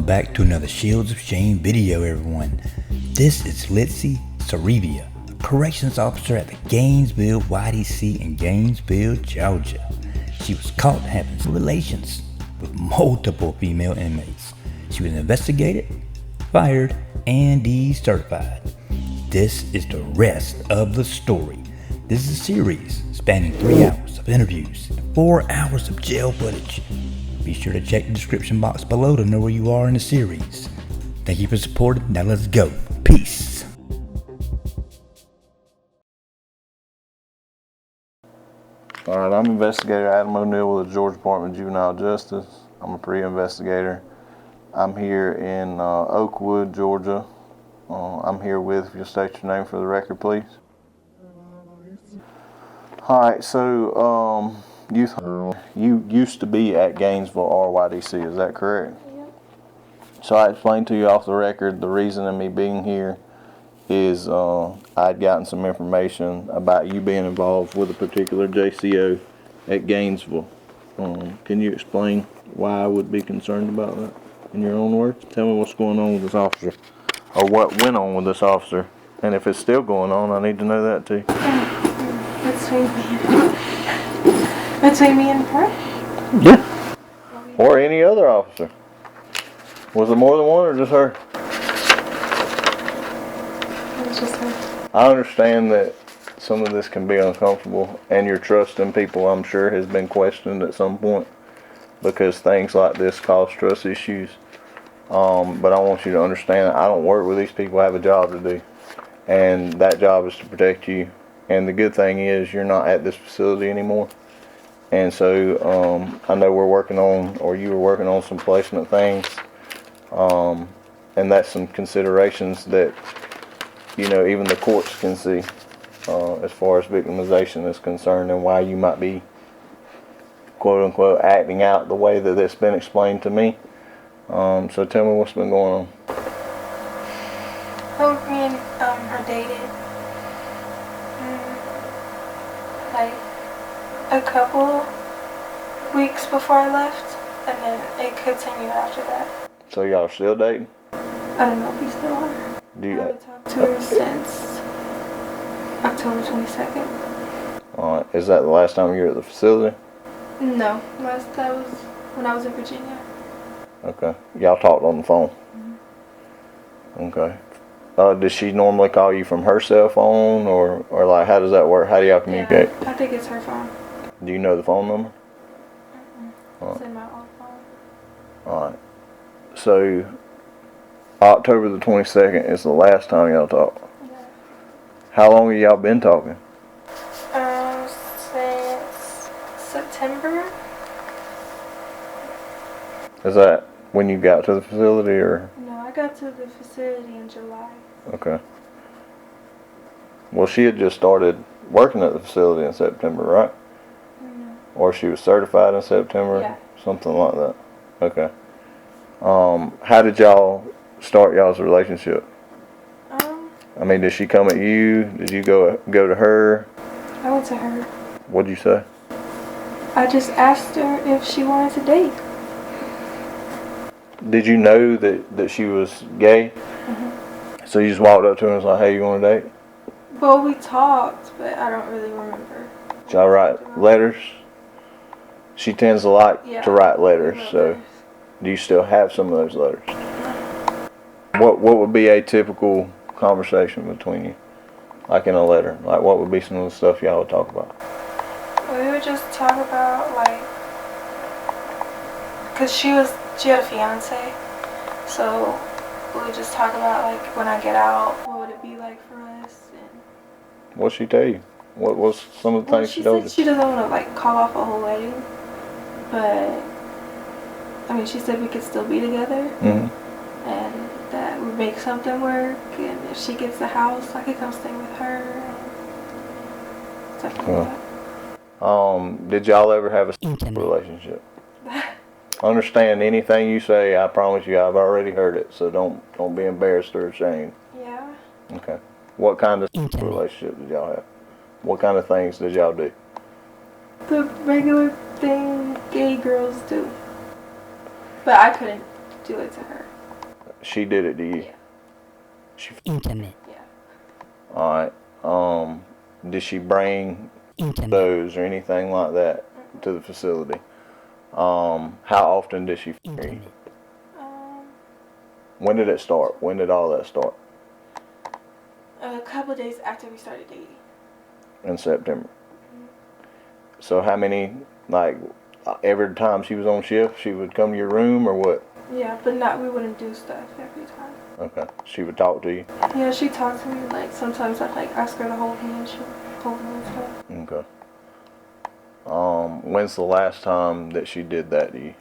back to another Shields of Shame video, everyone. This is Litzy Saravia, a corrections officer at the Gainesville YDC in Gainesville, Georgia. She was caught having relations with multiple female inmates. She was investigated, fired, and decertified. This is the rest of the story. This is a series spanning 3 hours of interviews and 4 hours of jail footage. Be sure to check the description box below to know where you are in the series. Thank you for supporting. Now let's go. Peace. Alright, I'm Investigator Adam O'Neill with the Georgia Department of Juvenile Justice. I'm a pre-investigator. I'm here in Oakwood, Georgia. I'm here with, if you'll state your name for the record, please. Alright, so you used to be at Gainesville RYDC, is that correct? Yep. So I explained to you off the record the reason of me being here is I'd gotten some information about you being involved with a particular JCO at Gainesville. Can you explain why I would be concerned about that in your own words? Tell me what's going on with this officer, or what went on with this officer, and if it's still going on, I need to know that too. Between me and her? Yeah. Or any other officer. Was it more than one or just her? It was just her. I understand that some of this can be uncomfortable, and your trust in people, I'm sure, has been questioned at some point because things like this cause trust issues. But I want you to understand that I don't work with these people. I have a job to do, and that job is to protect you. And the good thing is you're not at this facility anymore. And so I know we're working on, or you were working on some placement things. And that's some considerations that, you know, even the courts can see as far as victimization is concerned, and why you might be, quote unquote, acting out the way that it's been explained to me. So tell me what's been going on. Well, me and her dated like a couple weeks before I left, and then it continued after that. So y'all are still dating? I don't know if we still are. Do you? I haven't talked to her since October 22nd. Alright, is that the last time you were at the facility? No, that was when I was in Virginia. Okay. Y'all talked on the phone? Mm-hmm. Okay. Does she normally call you from her cell phone, or like, how does that work? How do y'all communicate? Yeah, I think it's her phone. Do you know the phone number? It's in my old phone. Alright. So, October the 22nd is the last time y'all talked? Yeah. How long have y'all been talking? Since September. Is that when you got to the facility, or? No, I got to the facility in July. Okay. Well, she had just started working at the facility in September, right? Mm-hmm. Or she was certified in September? Yeah. Something like that. Okay. How did y'all start y'all's relationship? I mean, did she come at you? Did you go to her? I went to her. What'd you say? I just asked her if she wanted to date. Did you know that she was gay? Mm-hmm. So you just walked up to her and was like, hey, you want to date? Well, we talked, but I don't really remember. Did y'all write letters? She tends to like to write letters, so do you still have some of those letters? What would be a typical conversation between you? Like in a letter? Like, what would be some of the stuff y'all would talk about? We would just talk about, like, because she had a fiance, so we would just talk about, like, when I get out, what would it be like for us? And what'd she tell you? What was some of the things she told you? She doesn't want to, like, call off a whole wedding, but I mean, she said we could still be together, and that would make something work, and if she gets the house, I could come stay with her, and stuff like that. Did y'all ever have a relationship? Understand, anything you say, I promise you I've already heard it, so don't be embarrassed or ashamed. Yeah. Okay. What kind of relationship did y'all have? What kind of things did y'all do? The regular thing gay girls do. But I couldn't do it to her. She did it to you. Yeah. She. Intimate. Yeah. All right. Did she bring Intimate. those or anything like that to the facility? How often did she hear you? Intimate. When did it start? When did all that start? A couple of days after we started dating. In September. So how many, like, every time she was on shift, she would come to your room or what? Yeah, but we wouldn't do stuff every time. Okay. She would talk to you? Yeah, she talked to me, like, sometimes I'd, like, ask her to hold me and she'd hold me and stuff. Okay. When's the last time that she did that to you?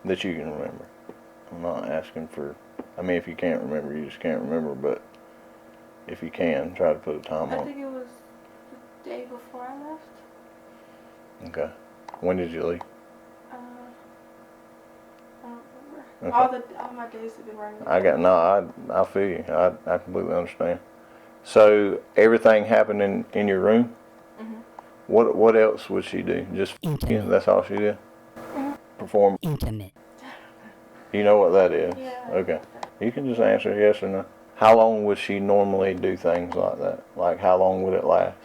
That you can remember? I'm not asking for, I mean, if you can't remember, you just can't remember, but if you can, try to put a time on I it. think it was the day before I left. Okay. When did you leave? I don't remember. Okay. All my days have been running. I feel you. I completely understand. So everything happened in your room? Mm-hmm. What else would she do? Just Intimate. that's all she did? Mm-hmm. Perform? Intimate. You know what that is? Yeah. Okay. You can just answer yes or no. How long would she normally do things like that? Like how long would it last?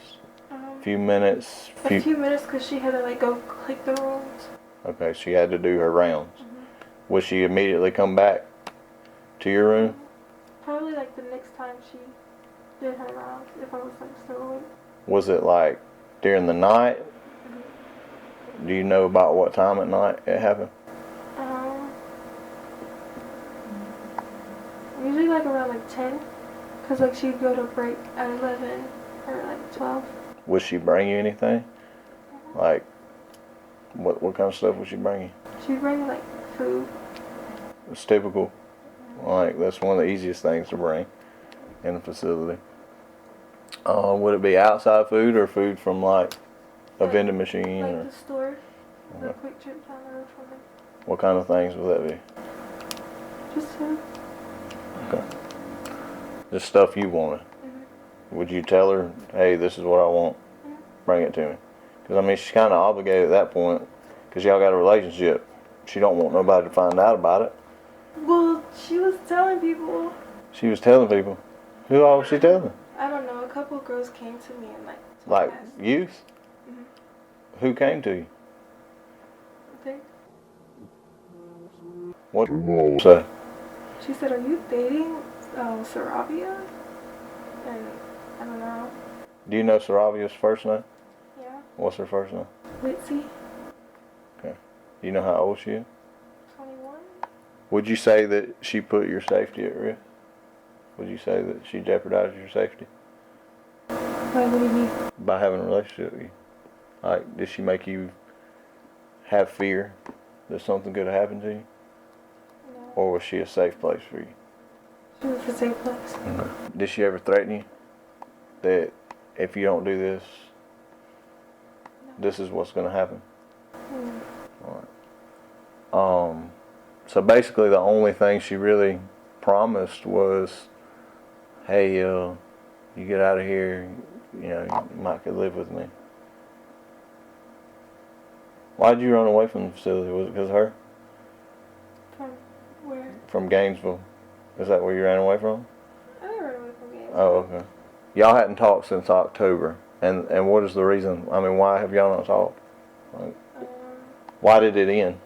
A few minutes? A few minutes because she had to like go click the rooms. Okay, she had to do her rounds. Mm-hmm. Would she immediately come back to your room? Probably like the next time she did her rounds if I was like still awake. Was it like during the night? Mm-hmm. Do you know about what time at night it happened? Usually like around like 10, cause like she'd go to break at 11 or like 12. Would she bring you anything? Like, what kind of stuff would she bring you? She'd bring me like food. It's typical. Like, that's one of the easiest things to bring in a facility. Would it be outside food or food from like a vending machine? Like or the store, the quick trip down the road from it. what kind of things would that be? Just food. Okay. Just stuff you wanted. Mm-hmm. Would you tell her, hey, this is what I want? Mm-hmm. Bring it to me. Because, I mean, she's kind of obligated at that point because y'all got a relationship. She don't want nobody to find out about it. Well, she was telling people. She was telling people. Who all was she telling? I don't know. A couple of girls came to me and like. Like youth? Mm-hmm. Who came to you? I think. What did you say? She said, "Are you dating Saravia?" And I don't know. Do you know Saravia's first name? Yeah. What's her first name? Litzy. Okay. Do you know how old she is? 21. Would you say that she put your safety at risk? Would you say that she jeopardized your safety? What do you mean? By having a relationship with you? Like, did she make you have fear that something could have happened to you? No. Or was she a safe place for you? She was the same place. Okay. Did she ever threaten you? That if you don't do this, this is what's going to happen? Mm. Alright. So basically the only thing she really promised was, hey, you get out of here, you know, you might could live with me. Why did you run away from the facility? Was it because of her? From where? From Gainesville. Is that where you ran away from? I didn't run away from Gainesville. Oh, okay. Y'all hadn't talked since October. And what is the reason? I mean, why have y'all not talked? Like, why did it end?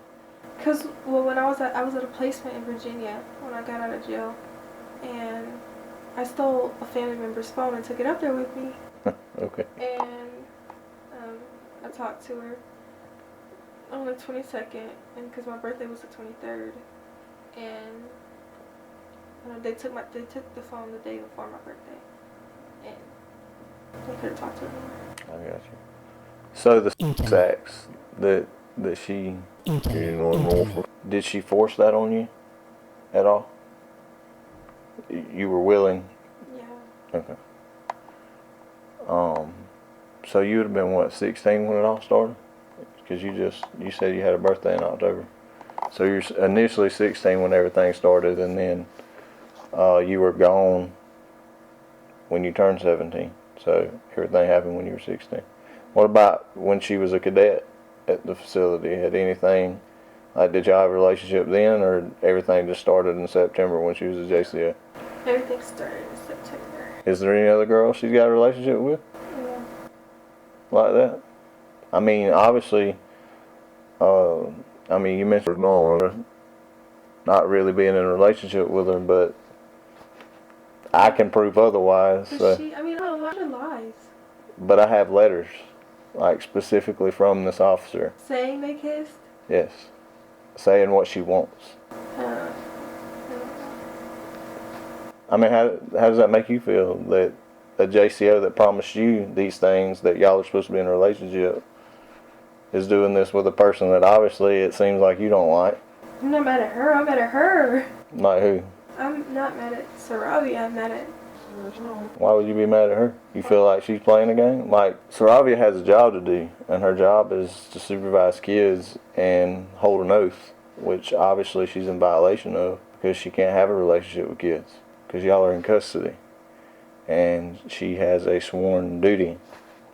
Cause well, when I was at a placement in Virginia when I got out of jail, and I stole a family member's phone and took it up there with me. Okay. And I talked to her on the 22nd, and because my birthday was the 23rd, and they took the phone the day before my birthday, and I couldn't talk to her anymore. I got you. So the sex that she did she force that on you at all? You were willing? Yeah. Okay. So you would have been what, 16 when it all started? Because you said you had a birthday in October. So you're initially 16 when everything started, and then you were gone when you turned 17. So everything happened when you were 16. What about when she was a cadet at the facility? Had anything Like, did y'all have a relationship then, or everything just started in September when she was a JCO? Everything started in September. Is there any other girl she's got a relationship with? Yeah. Like that? I mean, obviously, I mean, you mentioned not really being in a relationship with her, but I can prove otherwise. So. I mean, a lot of lies. But I have letters, like specifically from this officer. Saying they kissed? Yes. Saying what she wants. I mean, how does that make you feel that a JCO that promised you these things that y'all are supposed to be in a relationship is doing this with a person that obviously it seems like you don't like? I'm not mad at her. I'm mad at her. Like who? I'm not mad at Saravia. I'm mad at... Why would you be mad at her? You feel like she's playing a game? Like, Saravia has a job to do, and her job is to supervise kids and hold an oath, which obviously she's in violation of because she can't have a relationship with kids because y'all are in custody, and she has a sworn duty.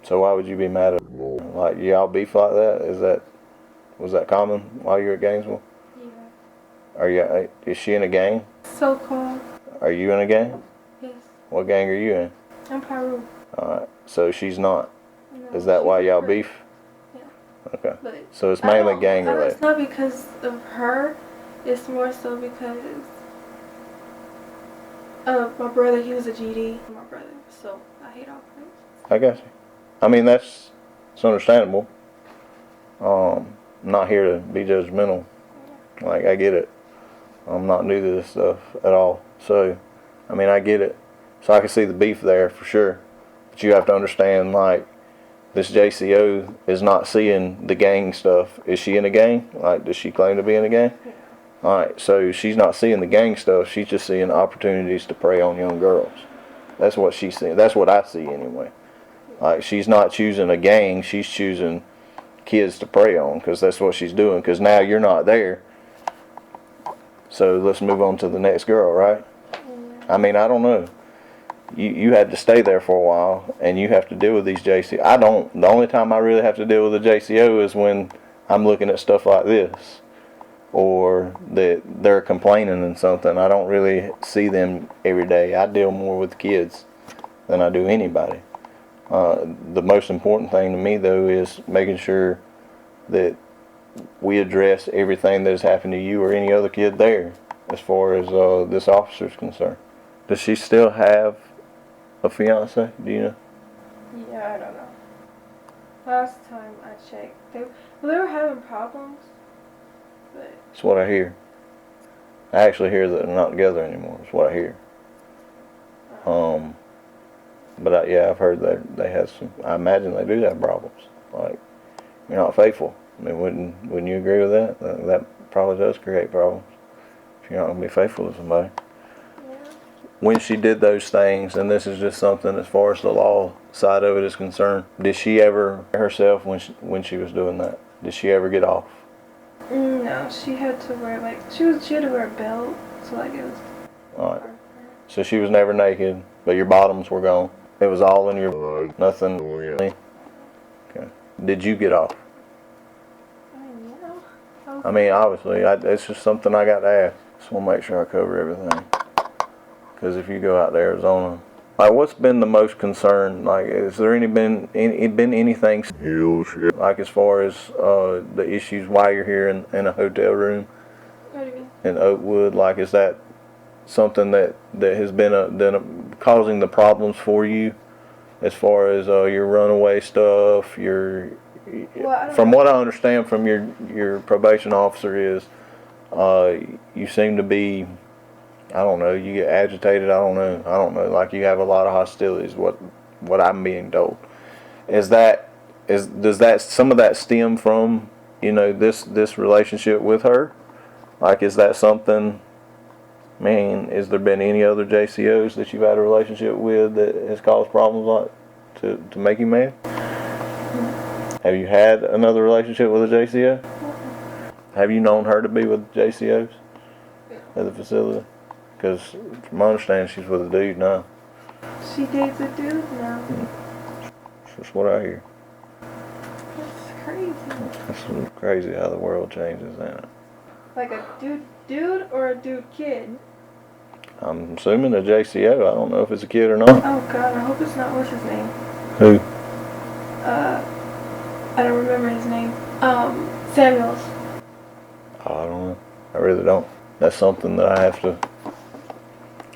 So why would you be mad at her? Like, y'all beef like that? Was that common while you were at Gainesville? Yeah. Is she in a gang? So-called. Are you in a gang? Yes. What gang are you in? I'm Peru. Alright, so she's not. No, Is that why y'all different. beef? Yeah. Okay. But So it's mainly gang related. It's not because of her. It's more so because of my brother. He was a GD. My brother. So I hate all crimes. I got you. I mean, it's understandable. I'm not here to be judgmental. Like, I get it. I'm not new to this stuff at all. So, I mean, I get it. So I can see the beef there for sure. But you have to understand, like, this JCO is not seeing the gang stuff. Is she in a gang? Like, does she claim to be in a gang? Yeah. Alright, so she's not seeing the gang stuff. She's just seeing opportunities to prey on young girls. That's what she's seeing. That's what I see anyway. Like, she's not choosing a gang. She's choosing kids to prey on because that's what she's doing. Because now you're not there. So let's move on to the next girl, right? Yeah. I mean, I don't know. You had to stay there for a while, and you have to deal with these JCO. I don't. The only time I really have to deal with a JCO is when I'm looking at stuff like this, or that they're complaining and something. I don't really see them every day. I deal more with kids than I do anybody. The most important thing to me, though, is making sure that we address everything that has happened to you or any other kid there, as far as this officer's concerned. Does she still have a fiance? Do you know? Yeah, I don't know. Last time I checked, they were having problems, but That's what I hear. I actually hear that they're not together anymore. That's what I hear. But yeah, I've heard that they have some. I imagine they do have problems. Like, you're not faithful. I mean, wouldn't you agree with that? That probably does create problems if you're not going to be faithful to somebody. yeah. When she did those things, and this is just something as far as the law side of it is concerned, did she ever herself when she was doing that? Did she ever get off? No, she had to wear she had to wear a belt, so like it was. All right. So she was never naked, but your bottoms were gone. It was all in your nothing. Okay. Did you get off? Yeah. I mean, obviously, it's just something I got to ask. Just want to make sure I cover everything. Because if you go out to Arizona, like, what's been the most concern? Like, has there been anything like as far as the issues while you're here in a hotel room What do you mean? in Oakwood? Like, is that something that has been causing the problems for you, as far as your runaway stuff? From what I understand from your probation officer is, you seem to be, I don't know, you get agitated. I don't know. Like, you have a lot of hostilities. What I'm being told does some of that stem from this relationship with her? Like, is that something? I mean, has there been any other JCOs that you've had a relationship with that has caused problems like to make you mad? Have you had another relationship with a JCO? Have you known her to be with JCOs at the facility? Because from my understanding, she's with a dude now. She dates a dude now. That's what I hear. That's crazy. It's crazy how the world changes, ain't it? Like a dude or a dude kid? I'm assuming a JCO. I don't know if it's a kid or not. Oh God, I hope it's not. What's his name? Who? I don't remember his name. Samuels. I don't know. I really don't. That's something that I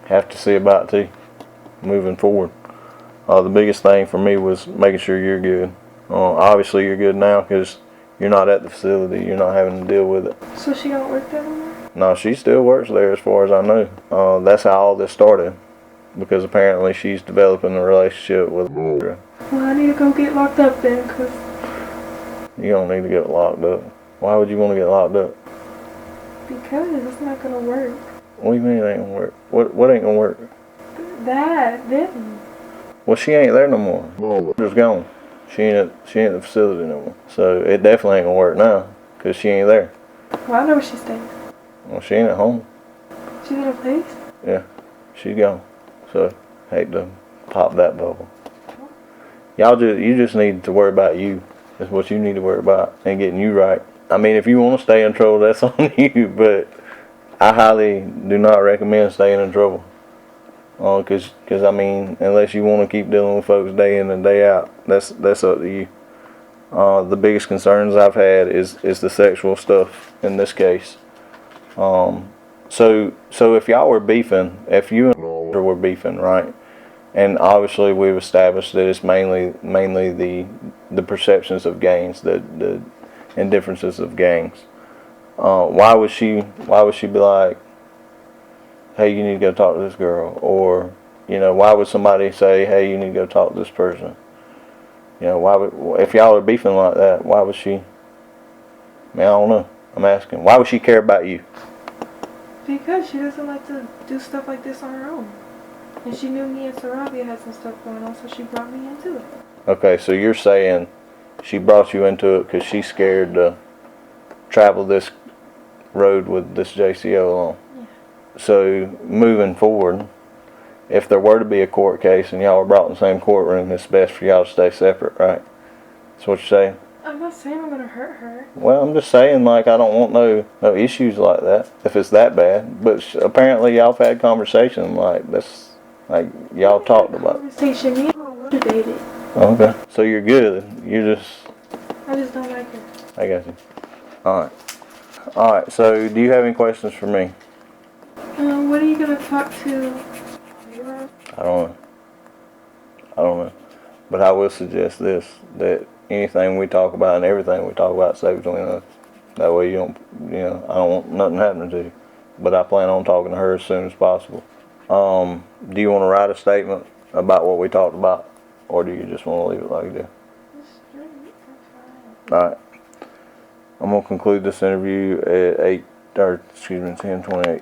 have to see about too, moving forward. The biggest thing for me was making sure you're good. Obviously you're good now because you're not at the facility. You're not having to deal with it. So she don't work there anymore? No, she still works there as far as I know. That's how all this started, because apparently she's developing a relationship with Alondra. Well, I need to go get locked up then, because... You don't need to get locked up. Why would you want to get locked up? Because it's not going to work. What do you mean it ain't going to work? What ain't going to work? That didn't. Well, she ain't there no more. She's gone. She ain't at the facility no more. So it definitely ain't going to work now, because she ain't there. Well, I know where she stays. Well, she ain't at home. She's in a place? Yeah, she's gone. So, hate to pop that bubble. You just need to worry about you. That's what you need to worry about, and getting you right. I mean, if you want to stay in trouble, that's on you, but I highly do not recommend staying in trouble. Cause I mean, unless you want to keep dealing with folks day in and day out, that's up to you. The biggest concerns I've had is the sexual stuff in this case. So if y'all were beefing, if you and Alondra were beefing, right? And obviously we've established that it's mainly the perceptions of gangs, the indifferences of gangs. Why would she be like, hey, you need to go talk to this girl? Or, why would somebody say, hey, you need to go talk to this person? If y'all are beefing like that, why would she? I mean, I don't know. I'm asking. Why would she care about you? Because she doesn't like to do stuff like this on her own. And she knew me and Saravia had some stuff going on, so she brought me into it. Okay, so you're saying she brought you into it because she's scared to travel this road with this JCO alone. Yeah. So moving forward, if there were to be a court case and y'all were brought in the same courtroom, it's best for y'all to stay separate, right? That's what you're saying? I'm not saying I'm going to hurt her. Well, I'm just saying, like, I don't want no issues like that, if it's that bad. But apparently y'all have had conversation like this. Like, y'all talked about it. Conversation. Me and her dated. Okay. So you're good. I just don't like her. I got you. Alright, so do you have any questions for me? What are you going to talk to? I don't know. But I will suggest this, that anything we talk about and everything we talk about stays between us. That way I don't want nothing happening to you. But I plan on talking to her as soon as possible. Do you want to write a statement about what we talked about, or do you just want to leave it like that? Alright. I'm going to conclude this interview at 10:28.